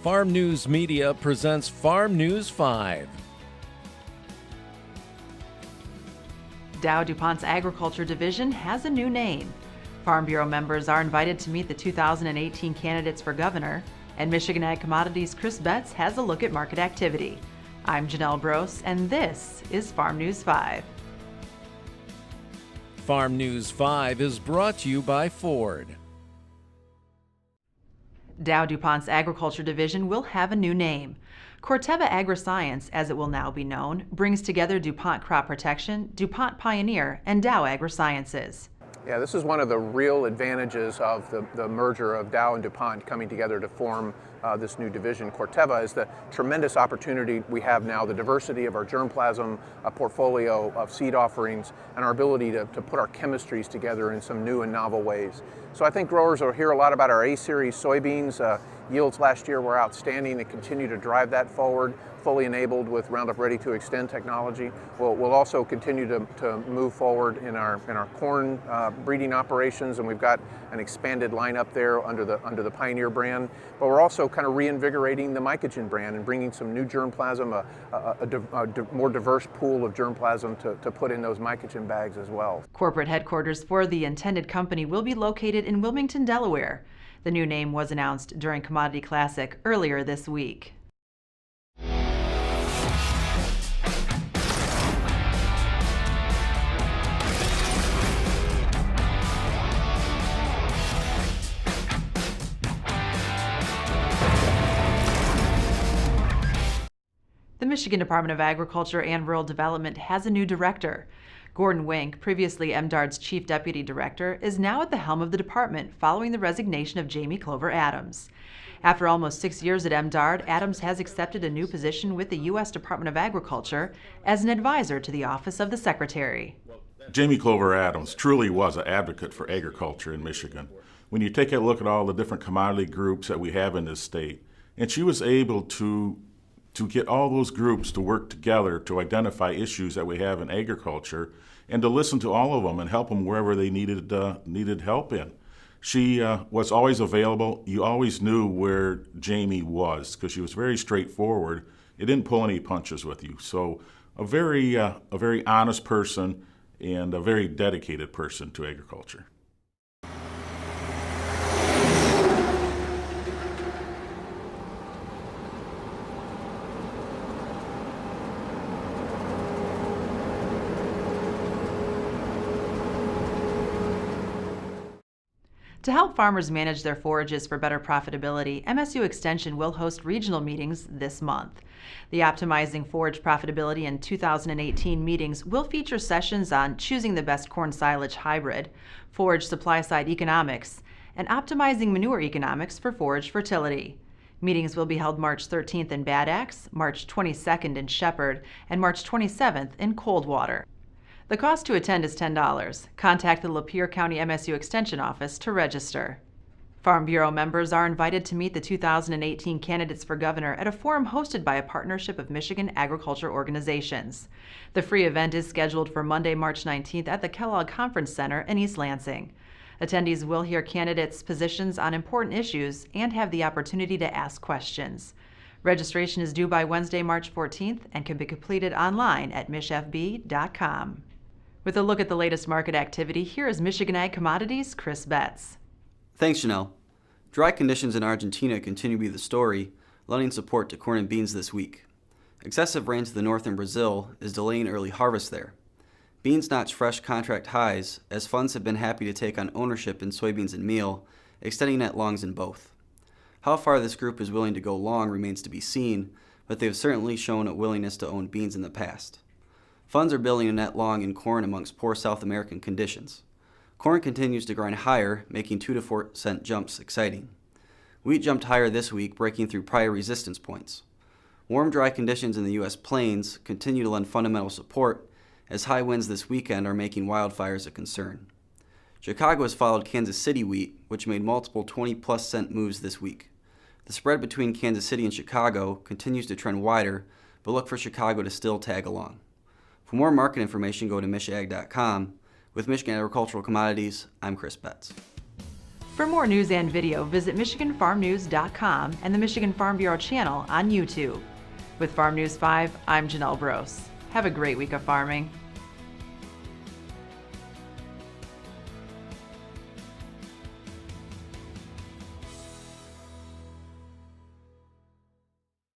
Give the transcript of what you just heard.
Farm News Media presents Farm News 5. DowDuPont's Agriculture Division has a new name. Farm Bureau members are invited to meet the 2018 candidates for governor, and Michigan Ag Commodities' Chris Betts has a look at market activity. I'm Janelle Brose, and this is Farm News 5. Farm News 5 is brought to you by Ford. DowDuPont's Agriculture Division will have a new name. Corteva Agriscience, as it will now be known, brings together DuPont Crop Protection, DuPont Pioneer, and Dow AgriSciences. Yeah, this is one of the real advantages of the merger of Dow and DuPont coming together to form this new division. Corteva is the tremendous opportunity we have now, the diversity of our germplasm, a portfolio of seed offerings, and our ability to put our chemistries together in some new and novel ways. So I think growers will hear a lot about our A-Series soybeans. Yields last year were outstanding and continue to drive that forward, fully enabled with Roundup Ready to Extend technology. We'll also continue to move forward in our corn breeding operations, and we've got an expanded lineup there under the Pioneer brand. But we're also kind of reinvigorating the Mycogen brand and bringing some new germplasm, a more diverse pool of germplasm to put in those Mycogen bags as well. Corporate headquarters for the intended company will be located in Wilmington, Delaware. The new name was announced during Commodity Classic earlier this week. The Michigan Department of Agriculture and Rural Development has a new director. Gordon Wink, previously MDARD's Chief Deputy Director, is now at the helm of the department following the resignation of Jamie Clover Adams. After almost 6 years at MDARD, Adams has accepted a new position with the U.S. Department of Agriculture as an advisor to the Office of the Secretary. Jamie Clover Adams truly was an advocate for agriculture in Michigan. When you take a look at all the different commodity groups that we have in this state, and she was able to get all those groups to work together to identify issues that we have in agriculture and to listen to all of them and help them wherever they needed help in. She was always available. You always knew where Jamie was because she was very straightforward. It didn't pull any punches with you. So a very honest person and a very dedicated person to agriculture. To help farmers manage their forages for better profitability, MSU Extension will host regional meetings this month. The Optimizing Forage Profitability in 2018 meetings will feature sessions on choosing the best corn silage hybrid, forage supply-side economics, and optimizing manure economics for forage fertility. Meetings will be held March 13th in Bad Axe, March 22nd in Shepherd, and March 27th in Coldwater. The cost to attend is $10. Contact the Lapeer County MSU Extension Office to register. Farm Bureau members are invited to meet the 2018 candidates for governor at a forum hosted by a partnership of Michigan agriculture organizations. The free event is scheduled for Monday, March 19th at the Kellogg Conference Center in East Lansing. Attendees will hear candidates' positions on important issues and have the opportunity to ask questions. Registration is due by Wednesday, March 14th and can be completed online at mishfb.com. With a look at the latest market activity, here is Michigan Ag Commodities' Chris Betts. Thanks, Janelle. Dry conditions in Argentina continue to be the story, lending support to corn and beans this week. Excessive rain to the north in Brazil is delaying early harvest there. Beans notch fresh contract highs as funds have been happy to take on ownership in soybeans and meal, extending net longs in both. How far this group is willing to go long remains to be seen, but they have certainly shown a willingness to own beans in the past. Funds are building a net long in corn amongst poor South American conditions. Corn continues to grind higher, making 2 to 4 cent jumps exciting. Wheat jumped higher this week, breaking through prior resistance points. Warm, dry conditions in the U.S. plains continue to lend fundamental support, as high winds this weekend are making wildfires a concern. Chicago has followed Kansas City wheat, which made multiple 20-plus cent moves this week. The spread between Kansas City and Chicago continues to trend wider, but look for Chicago to still tag along. For more market information, go to mishag.com. With Michigan Agricultural Commodities, I'm Chris Betts. For more news and video, visit MichiganFarmNews.com and the Michigan Farm Bureau channel on YouTube. With Farm News 5, I'm Janelle Brose. Have a great week of farming.